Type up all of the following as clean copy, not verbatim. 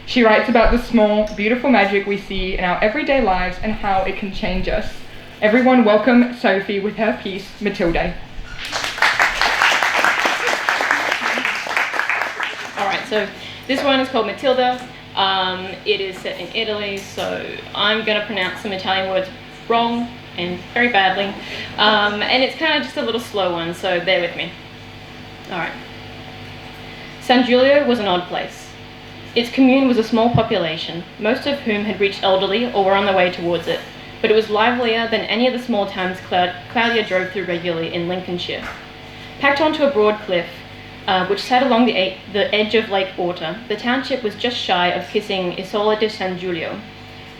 She writes about the small, beautiful magic we see in our everyday lives and how it can change us. Everyone welcome Sophie with her piece, Matilde. Alright, so this one is called Matilde. It is set in Italy, so I'm going to pronounce some Italian words wrong and very badly. And it's kind of just a little slow one, so bear with me. Alright. San Giulio was an odd place. Its commune was a small population, most of whom had reached elderly or were on their way towards it, but it was livelier than any of the small towns Claudia drove through regularly in Lincolnshire. Packed onto a broad cliff, which sat along the edge of Lake Orta, the township was just shy of kissing Isola di San Giulio,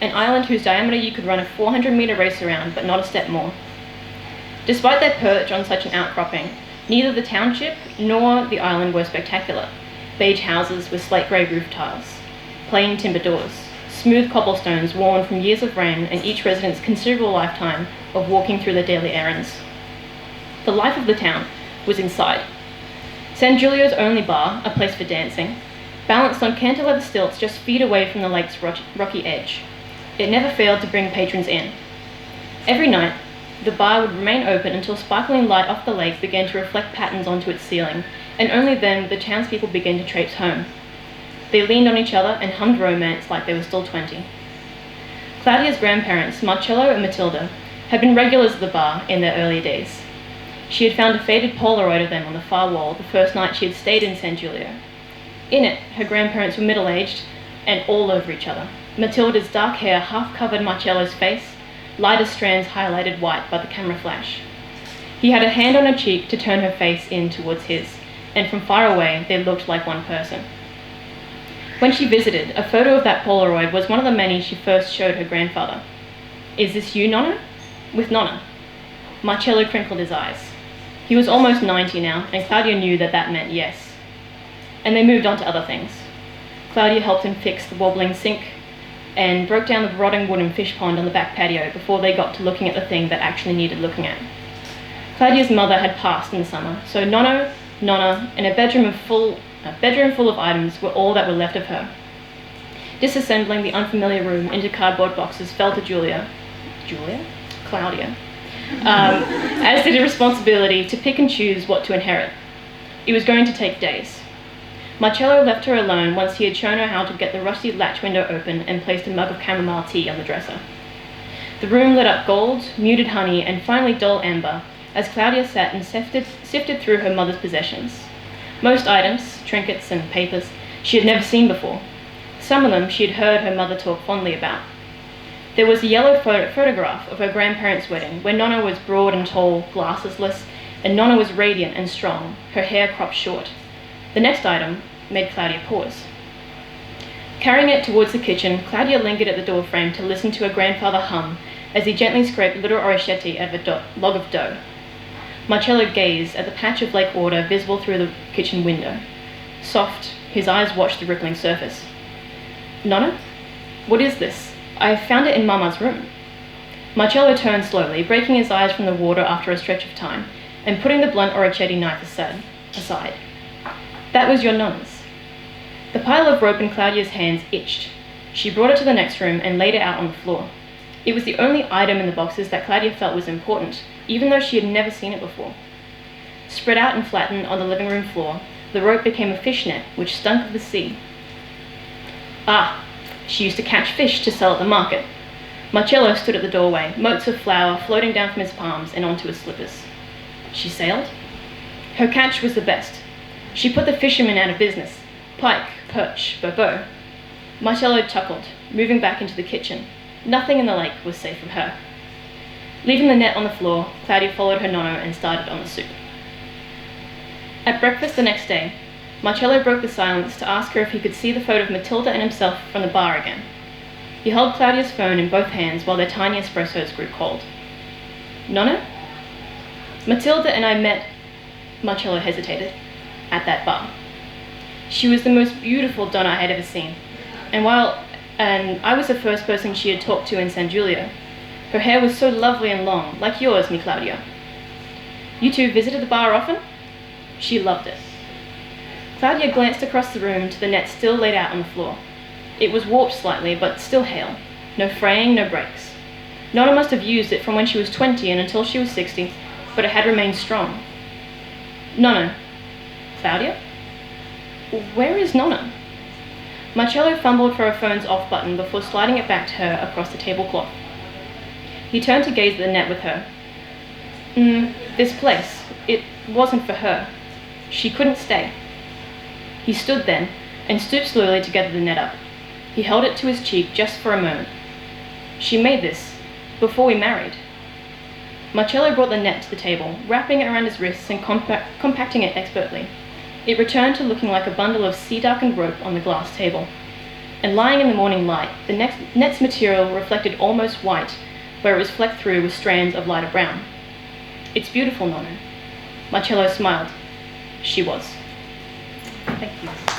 an island whose diameter you could run a 400-metre race around, but not a step more. Despite their perch on such an outcropping, neither the township nor the island were spectacular. Beige houses with slate grey roof tiles, plain timber doors, smooth cobblestones worn from years of rain and each resident's considerable lifetime of walking through their daily errands. The life of the town was inside. San Giulio's only bar, a place for dancing, balanced on cantilever stilts just feet away from the lake's rocky edge. It never failed to bring patrons in. Every night, the bar would remain open until sparkling light off the lake began to reflect patterns onto its ceiling, and only then would the townspeople begin to traipse home. They leaned on each other and hummed romance like they were still 20. Claudia's grandparents, Marcello and Matilde, had been regulars at the bar in their early days. She had found a faded Polaroid of them on the far wall the first night she had stayed in San Giulio. In it, her grandparents were middle-aged and all over each other. Matilda's dark hair half-covered Marcello's face, lighter strands highlighted white by the camera flash. He had a hand on her cheek to turn her face in towards his, and from far away they looked like one person. When she visited, a photo of that Polaroid was one of the many she first showed her grandfather. "Is this you, Nonna?" With Nonna. Marcello crinkled his eyes. He was almost 90 now, and Claudia knew that that meant yes. And they moved on to other things. Claudia helped him fix the wobbling sink and broke down the rotting wooden fish pond on the back patio before they got to looking at the thing that actually needed looking at. Claudia's mother had passed in the summer, so Nonna, and a bedroom full of items were all that were left of her. Disassembling the unfamiliar room into cardboard boxes fell to Claudia, as did a responsibility to pick and choose what to inherit. It was going to take days. Marcello left her alone once he had shown her how to get the rusty latch window open and placed a mug of chamomile tea on the dresser. The room lit up gold, muted honey, and finally dull amber, as Claudia sat and sifted through her mother's possessions. Most items, trinkets and papers, she had never seen before. Some of them she had heard her mother talk fondly about. There was a yellow photograph of her grandparents' wedding, where Nonna was broad and tall, glassesless, and Nonna was radiant and strong, her hair cropped short. The next item made Claudia pause. Carrying it towards the kitchen, Claudia lingered at the doorframe to listen to her grandfather hum as he gently scraped little orecchiette out of a log of dough. Marcello gazed at the patch of lake water visible through the kitchen window. Soft, his eyes watched the rippling surface. "Nonna? What is this? I found it in Mama's room." Marcello turned slowly, breaking his eyes from the water after a stretch of time, and putting the blunt orecchiette knife aside. "That was your Nonna's." The pile of rope in Claudia's hands itched. She brought it to the next room and laid it out on the floor. It was the only item in the boxes that Claudia felt was important, even though she had never seen it before. Spread out and flattened on the living room floor, the rope became a fishnet which stunk of the sea. Ah, she used to catch fish to sell at the market. Marcello stood at the doorway, motes of flour floating down from his palms and onto his slippers. She sailed? Her catch was the best. She put the fishermen out of business. Pike, perch, bobo. Marcello chuckled, moving back into the kitchen. Nothing in the lake was safe from her. Leaving the net on the floor, Claudia followed her nonno and started on the soup. At breakfast the next day, Marcello broke the silence to ask her if he could see the photo of Matilde and himself from the bar again. He held Claudia's phone in both hands while their tiny espressos grew cold. "Nonno? Matilde and I met," Marcello hesitated, "at that bar. She was the most beautiful donna I had ever seen, and I was the first person she had talked to in San Giulio. Her hair was so lovely and long, like yours, mi Claudia. You two visited the bar often?" She loved it. Claudia glanced across the room to the net still laid out on the floor. It was warped slightly, but still hale. No fraying, no breaks. Nonna must have used it from when she was 20 and until she was 60, but it had remained strong. Nonna. Claudia? Where is Nonna? Marcello fumbled for her phone's off button before sliding it back to her across the tablecloth. He turned to gaze at the net with her. This place, it wasn't for her. She couldn't stay. He stood then, and stooped slowly to gather the net up. He held it to his cheek just for a moment. She made this, before we married. Marcello brought the net to the table, wrapping it around his wrists and compacting it expertly. It returned to looking like a bundle of sea-darkened rope on the glass table. And lying in the morning light, the net's material reflected almost white, where it was flecked through with strands of lighter brown. It's beautiful, Nonna. Marcello smiled. She was. Thank you.